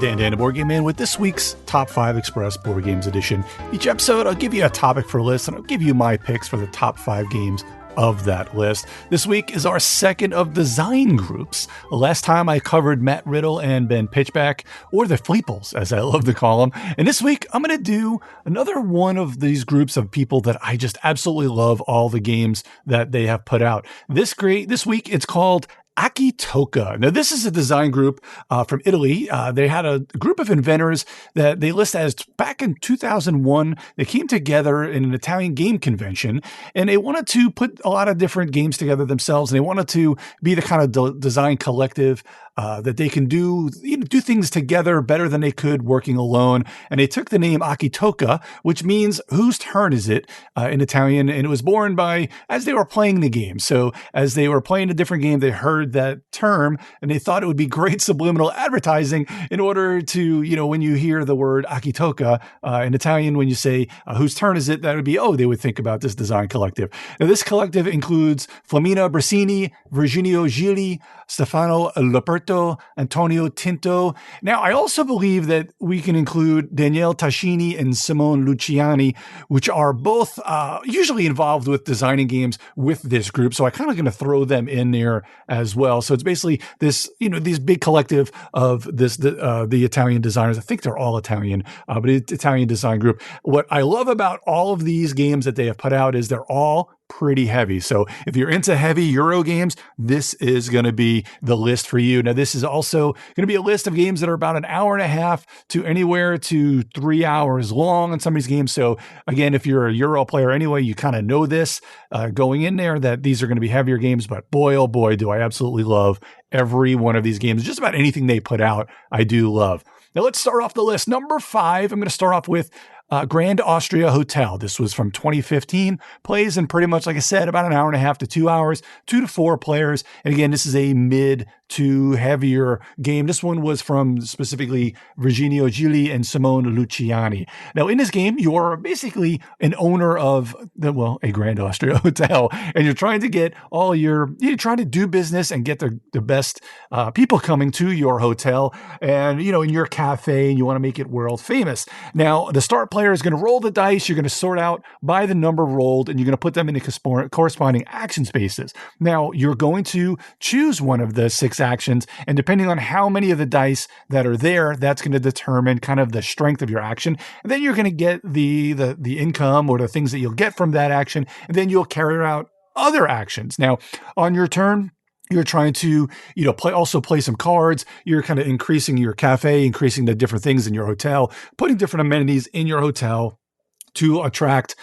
Dan the Board Game Man with this week's Top 5 Express Board Games Edition. Each episode, I'll give you a topic for a list, and I'll give you my picks for the top 5 games of that list. This week is our second of design groups. Last time I covered Matt Riddle and Ben Pitchback, or the Fleeples, as I love to call them. And this week, I'm going to do another one of these groups of people that I just absolutely love all the games that they have put out. This week, it's called Acchittocca. Now, this is a design group from Italy. They had a group of inventors that they list as back in 2001. They came together in an Italian game convention, and they wanted to put a lot of different games together themselves. And they wanted to be the kind of design collective that they can do things together better than they could working alone. And they took the name Acchittocca, which means whose turn is it in Italian. And it was born as they were playing the game. So as they were playing a different game, they heard that term and they thought it would be great subliminal advertising in order to, when you hear the word Acchittocca in Italian, when you say whose turn is it, that would be, they would think about this design collective. Now, this collective includes Flaminia Brasini, Virginio Gili, Stefano Loperto, Antonio Tinto. Now, I also believe that we can include Daniele Tascini and Simone Luciani, which are both usually involved with designing games with this group. So I kind of going to throw them in there as well. So it's basically this, these big collective of the Italian designers. I think they're all Italian, but it's Italian design group. What I love about all of these games that they have put out is they're all pretty heavy. So if you're into heavy Euro games, this is going to be the list for you. Now, this is also going to be a list of games that are about an hour and a half to anywhere to 3 hours long on some of these games. So again, if you're a Euro player anyway, you kind of know this going in there that these are going to be heavier games, but boy, oh boy, do I absolutely love every one of these games. Just about anything they put out, I do love. Now let's start off the list. Number 5, I'm going to start off with Grand Austria Hotel. This was from 2015, plays in pretty much, like I said, about an hour and a half to 2 hours, 2 to 4 players. And again, this is a mid to heavier game. This one was from specifically Virginio Gili and Simone Luciani. Now, in this game, you're basically an owner of a Grand Austria Hotel, and you're trying to get you're trying to do business and get the best people coming to your hotel and, in your cafe, and you want to make it world famous. Now, the start player is going to roll the dice. You're going to sort out by the number rolled, and you're going to put them in the corresponding action spaces. Now, you're going to choose one of the 6 actions, and depending on how many of the dice that are there, that's going to determine kind of the strength of your action. And then you're going to get the income or the things that you'll get from that action, and then you'll carry out other actions. Now, on your turn, you're trying to, play some cards. You're kind of increasing your cafe, increasing the different things in your hotel, putting different amenities in your hotel to attract,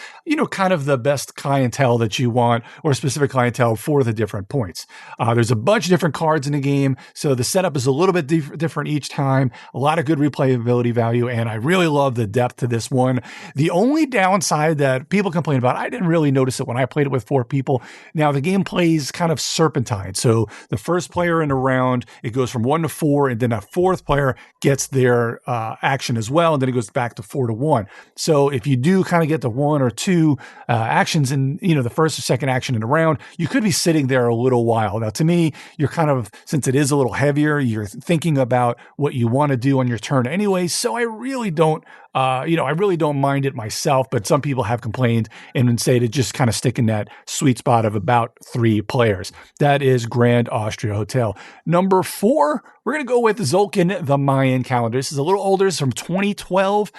kind of the best clientele that you want, or specific clientele for the different points. There's a bunch of different cards in the game, so the setup is a little bit different each time. A lot of good replayability value, and I really love the depth to this one. The only downside that people complain about, I didn't really notice it when I played it with 4 people. Now, the game plays kind of serpentine. So the first player in a round, it goes from 1 to 4, and then a 4th player gets their action as well, and then it goes back to 4 to 1. So if you do kind of get to 1 or 2 actions in, the first or second action in a round, you could be sitting there a little while. Now, to me, you're kind of, since it is a little heavier, you're thinking about what you want to do on your turn anyway. So I really don't mind it myself, but some people have complained and say to just kind of stick in that sweet spot of about 3 players. That is Grand Austria Hotel. Number 4, we're going to go with Tzolk'in, the Mayan calendar. This is a little older. This is from 2012.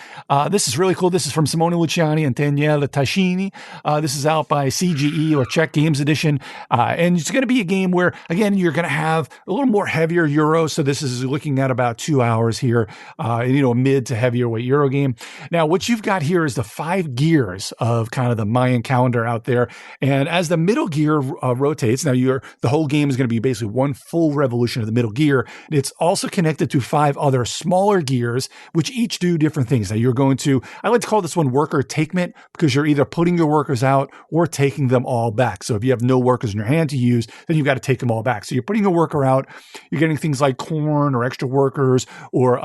This is really cool. This is from Simone Luciani and Daniele Tascini. This is out by CGE or Czech Games Edition. And it's going to be a game where, again, you're going to have a little more heavier Euro. So this is looking at about 2 hours here, a mid to heavier weight Euro game. Now, what you've got here is the 5 gears of kind of the Mayan calendar out there. And as the middle gear rotates, now the whole game is going to be basically one full revolution of the middle gear. It's also connected to 5 other smaller gears, which each do different things. Now, I like to call this one worker takement, because you're either putting your workers out or taking them all back. So if you have no workers in your hand to use, then you've got to take them all back. So you're putting a worker out, you're getting things like corn or extra workers, or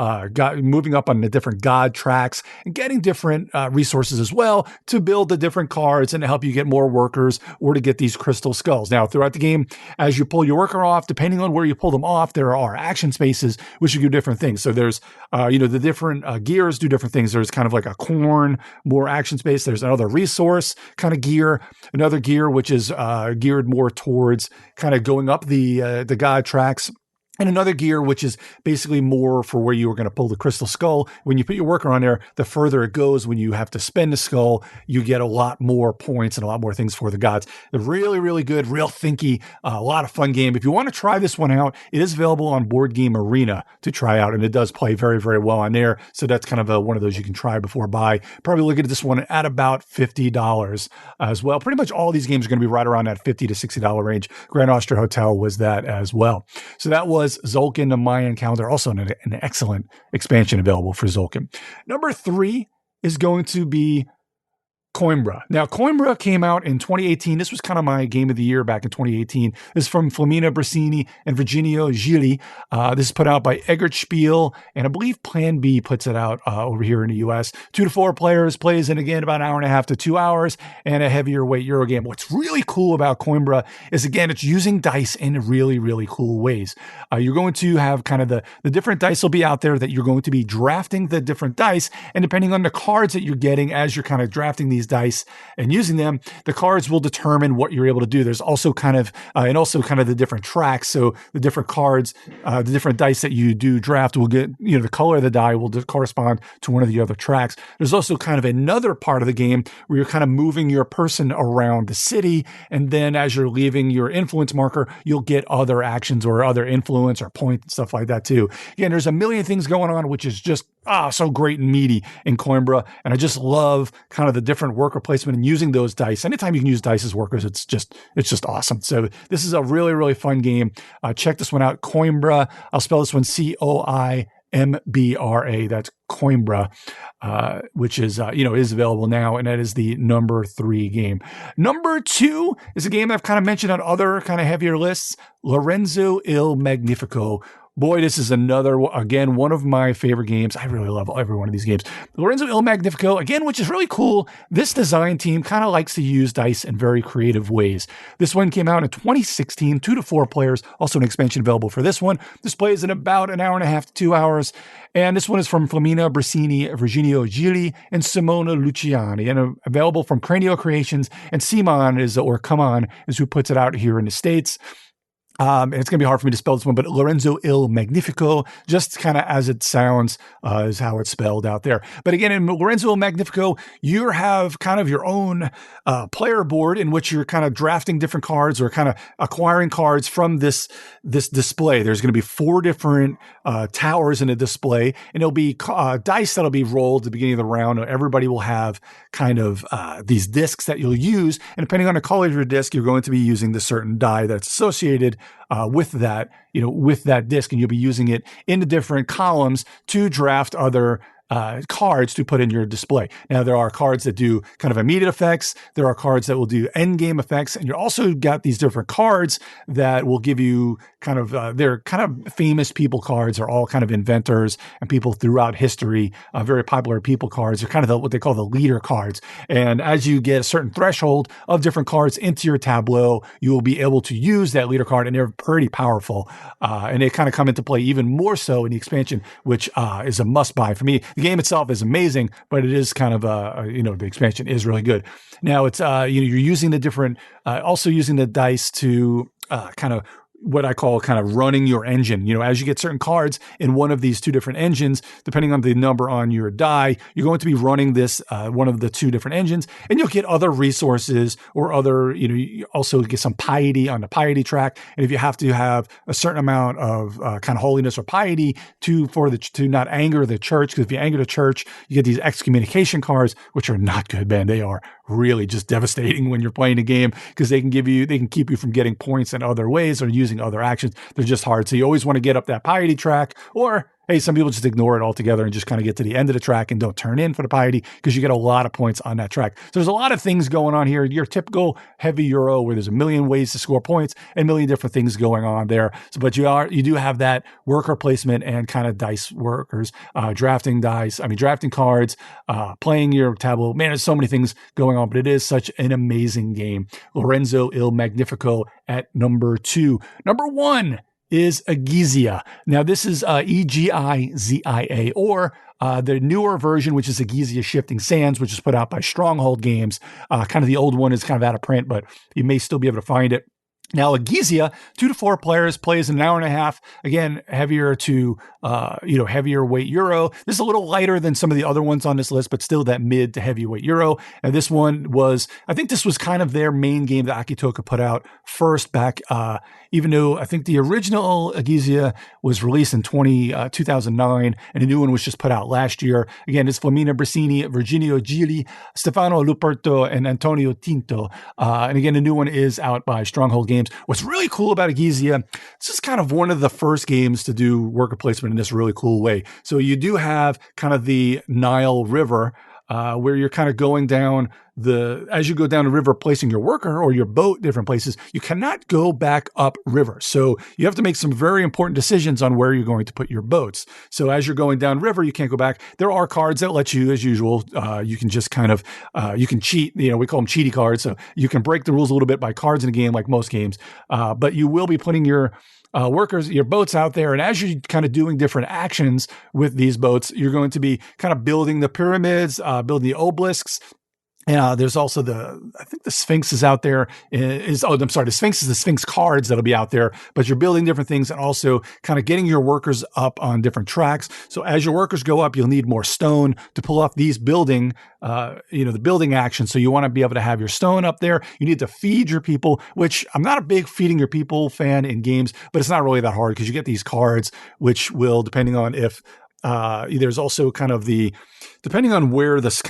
moving up on a different god track tracks and getting different resources as well to build the different cards and to help you get more workers or to get these crystal skulls. Now, throughout the game, as you pull your worker off, depending on where you pull them off, there are action spaces which do different things. So there's, the different gears do different things. There's kind of like a corn, more action space. There's another resource kind of gear, another gear which is geared more towards kind of going up the god tracks. And another gear, which is basically more for where you are going to pull the crystal skull. When you put your worker on there, the further it goes, when you have to spend the skull, you get a lot more points and a lot more things for the gods. They're really, really good, real thinky, a lot of fun game. If you want to try this one out, it is available on Board Game Arena to try out, and it does play very, very well on there. So that's kind of one of those you can try before buy. Probably look at this one at about $50 as well. Pretty much all these games are going to be right around that $50 to $60 range. Grand Austria Hotel was that as well. So that was Tzolk'in, the Mayan calendar, also an excellent expansion available for Tzolk'in. Number 3 is going to be Coimbra. Now, Coimbra came out in 2018. This was kind of my game of the year back in 2018. This is from Flaminia Brasini and Virginio Gili. This is put out by Eggert Spiel, and I believe Plan B puts it out over here in the US. 2 to 4 players, plays in again about an hour and a half to 2 hours, and a heavier weight Euro game. What's really cool about Coimbra is, again, it's using dice in really, really cool ways. You're going to have kind of the different dice will be out there that you're going to be drafting the different dice, and depending on the cards that you're getting as you're kind of drafting these dice and using them, the cards will determine what you're able to do. There's also kind of the different tracks. So the different cards, the different dice that you do draft will get, the color of the die will correspond to one of the other tracks. There's also kind of another part of the game where you're kind of moving your person around the city. And then as you're leaving your influence marker, you'll get other actions or other influence or point and stuff like that too. Again, there's a million things going on, which is just so great and meaty in Coimbra. And I just love kind of the different worker placement and using those dice. Anytime you can use dice as workers, it's just awesome. So this is a really, really fun game. Check this one out. Coimbra. I'll spell this one Coimbra. That's Coimbra, which is, is available now. And that is the number 3 game. Number 2 is a game I've kind of mentioned on other kind of heavier lists. Lorenzo Il Magnifico. Boy, this is another, again, one of my favorite games. I really love every one of these games. Lorenzo Il Magnifico, again, which is really cool. This design team kind of likes to use dice in very creative ways. This one came out in 2016, 2 to 4 players, also an expansion available for this one. This plays in about an hour and a half to 2 hours. And this one is from Flaminia Brasini, Virginio Gili, and Simona Luciani, and available from Cranio Creations. And Come On is who puts it out here in the States. And it's going to be hard for me to spell this one, but Lorenzo Il Magnifico, just kind of as it sounds, is how it's spelled out there. But again, in Lorenzo Il Magnifico, you have kind of your own player board in which you're kind of drafting different cards or kind of acquiring cards from this display. There's going to be 4 different towers in a display, and it'll be dice that'll be rolled at the beginning of the round. Everybody will have kind of these discs that you'll use, and depending on the color of your disc, you're going to be using the certain die that's associated with that, with that disc, and you'll be using it in the different columns to draft other cards to put in your display. Now, there are cards that do kind of immediate effects. There are cards that will do end game effects. And you also got these different cards that will give you kind of, they're kind of famous people cards, are all kind of inventors and people throughout history, very popular people cards. They're kind of what they call the leader cards. And as you get a certain threshold of different cards into your tableau, you will be able to use that leader card, and they're pretty powerful. And they kind of come into play even more so in the expansion, which is a must buy for me. The game itself is amazing, but it is kind of the expansion is really good. Now it's you're using the different, also using the dice to kind of what I call kind of running your engine. As you get certain cards in one of these 2 different engines, depending on the number on your die, you're going to be running this one of the 2 different engines, and you'll get other resources or other, you also get some piety on the piety track. And if you have to have a certain amount of kind of holiness or piety to not anger the church, because if you anger the church, you get these excommunication cards, which are not good, man. They are really just devastating when you're playing a game, because they can keep you from getting points in other ways or using other actions. They're just hard. So you always want to get up that piety track, or hey, some people just ignore it altogether and just kind of get to the end of the track and don't turn in for the piety because you get a lot of points on that track. So there's a lot of things going on here. Your typical heavy Euro where there's a million ways to score points and a million different things going on there. So, but you do have that worker placement and kind of dice workers, drafting cards, playing your tableau. Man, there's so many things going on, but it is such an amazing game. Lorenzo Il Magnifico at number 2. Number 1 is Agizia. Now, this is Egizia, or the newer version, which is Agizia Shifting Sands, which is put out by Stronghold Games. Kind of the old one is kind of out of print, but you may still be able to find it. Now, Agizia, 2 to 4 players, plays in an hour and a half. Again, heavier weight Euro. This is a little lighter than some of the other ones on this list, but still that mid to heavyweight Euro. And this one I think this was kind of their main game that Acchittocca put out first back, even though I think the original Agizia was released in 2009, and a new one was just put out last year. Again, it's Flaminia Brasini, Virginio Gili, Stefano Luperto, and Antonio Tinto. And again, the new one is out by Stronghold Games. What's really cool about Agizia, this is kind of one of the first games to do worker placement in this really cool way. So you do have kind of the Nile River, where you're kind of going down as you go down the river, placing your worker or your boat different places, you cannot go back up river. So you have to make some very important decisions on where you're going to put your boats. So as you're going down river, you can't go back. There are cards that let you, as usual, you can just kind of, you can cheat, we call them cheaty cards. So you can break the rules a little bit by cards in a game like most games, but you will be putting your workers, your boats out there. And as you're kind of doing different actions with these boats, you're going to be kind of building the pyramids, building the obelisks. And there's also I think the Sphinx is out there. The Sphinx is the Sphinx cards that'll be out there, but you're building different things and also kind of getting your workers up on different tracks. So as your workers go up, you'll need more stone to pull off these the building action. So you want to be able to have your stone up there. You need to feed your people, which I'm not a big feeding your people fan in games, but it's not really that hard because you get these cards, which will, depending on if, there's also kind of depending on where this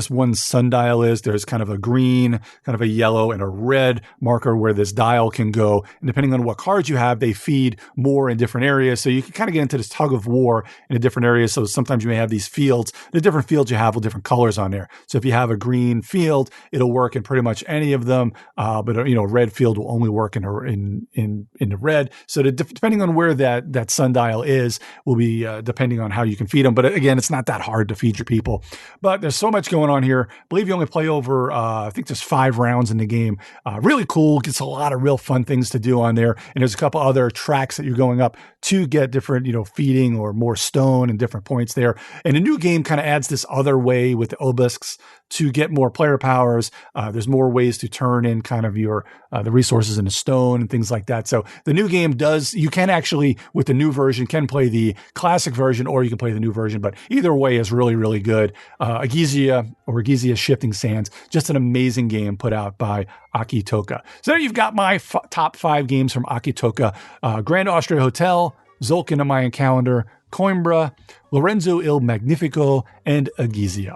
one sundial is, there's kind of a green, kind of a yellow, and a red marker where this dial can go. And depending on what cards you have, they feed more in different areas. So you can kind of get into this tug of war in a different areas. So sometimes you may have these fields. The different fields you have with different colors on there. So if you have a green field, it'll work in pretty much any of them. But a red field will only work in the red. So depending on where that sundial is, will be depending on how you can feed them. But again, it's not that hard to feed your people. But there's so much going on here. I believe you only play over, I think there's 5 rounds in the game. Really cool. Gets a lot of real fun things to do on there. And there's a couple other tracks that you're going up to get different, feeding or more stone and different points there. And the new game kind of adds this other way with the obelisks to get more player powers. There's more ways to turn in kind of your the resources in the stone and things like that. So the new game you can actually, with the new version, can play the classic version or you can play the new version. But either way is really, really good. Agizia Shifting Sands, just an amazing game put out by Acchittocca. So there you've got my top 5 games from Acchittocca. Grand Austria Hotel, Zolkin the Mayan Calendar, Coimbra, Lorenzo Il Magnifico, and Agizia.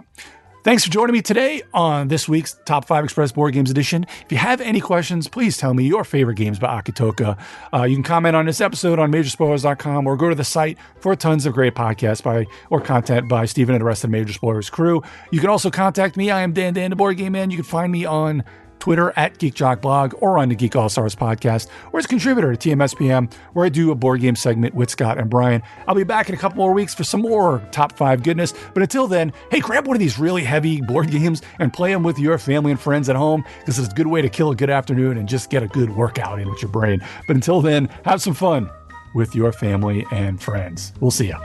Thanks for joining me today on this week's Top 5 Express Board Games Edition. If you have any questions, please tell me your favorite games by Acchittocca. You can comment on this episode on Majorspoilers.com or go to the site for tons of great podcasts or content by Stephen and the rest of the Major Spoilers crew. You can also contact me. I am Dan the Board Game Man. You can find me on Twitter at GeekJockBlog or on the Geek All Stars podcast, or as a contributor to TMSPM, where I do a board game segment with Scott and Brian. I'll be back in a couple more weeks for some more top 5 goodness. But until then, hey, grab one of these really heavy board games and play them with your family and friends at home, because it's a good way to kill a good afternoon and just get a good workout in with your brain. But until then, have some fun with your family and friends. We'll see ya.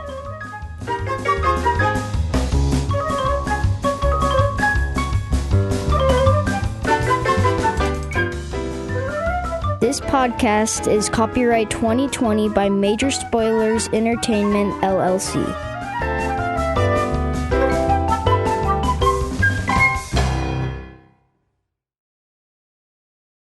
This podcast is copyright 2020 by Major Spoilers Entertainment, LLC.